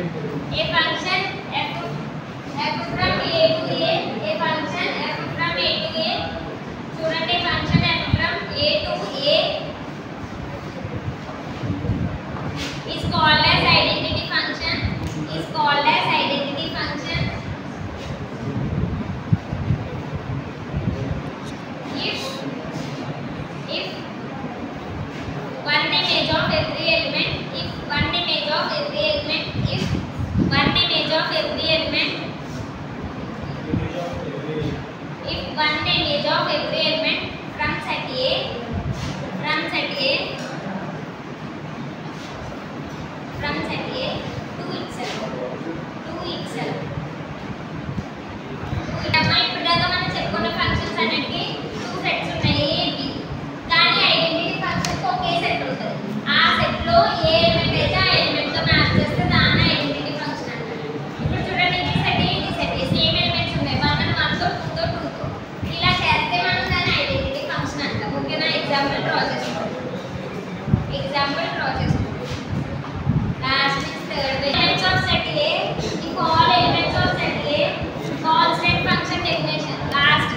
A function f from a to a function f from a to a చూడండి function f from a to a is called as identity function is called as identity function if one image of every element if one image of every element if one image of every element if one image of every element from set A from set A to itself ఇప్పుడు దాకా మనం చెప్పుకున్న functions అన్నిటికీ two sets ఉన్నాయి A B కానీ identity functions ఒకే set ఉంటుంది ఆ set లో ఏ ఎలిమెంట్ అయితే ఆ ఎలిమెంట్ తో మ్యాప్ చేస్తే దాన్ని ఐడెంటిటీ ఫంక్షన్ అంటారు ఇప్పుడు చూడండి ఇది సెట్ సేమ్ ఎలిమెంట్స్ ఉన్నాయి 1 and 1 తో 2 తో 2 తో ఇలా చేస్తే మనం దాన్ని ఐడెంటిటీ ఫంక్షన్ అంటాం ఓకేనా ఎగ్జాంపుల్ డ్రా చేసుకోండి last is third way elements of set A if all elements of set A constant function definition last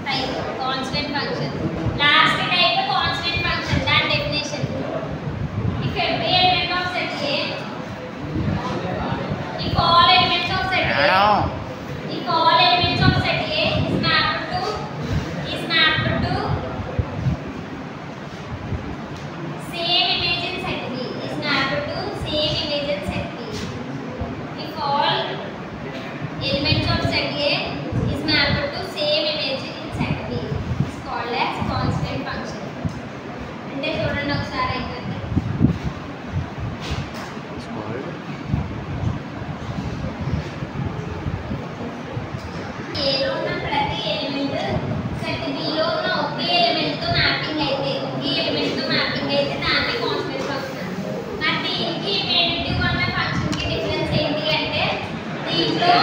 type constant function that definition if every element of set A if all elements of set A is mapped to same image in set B is mapped to same image in set B if all elements of set A is mapped to same image in set B is called as constant function అంటే చూడండి ఒకసారి ఏంటంటే A లో ఉన్న ప్రతి element set B లో ఉన్న ఒకే element తో మ్యాపింగ్ అయితే దాన్ని కాన్స్టెంట్ ఫంక్షన్ మరి దీనికి ఇమ్మీడియట్గా ఉన్న ఫంక్షన్ కి డిఫరెన్స్ ఏంటి అంటే దీంట్లో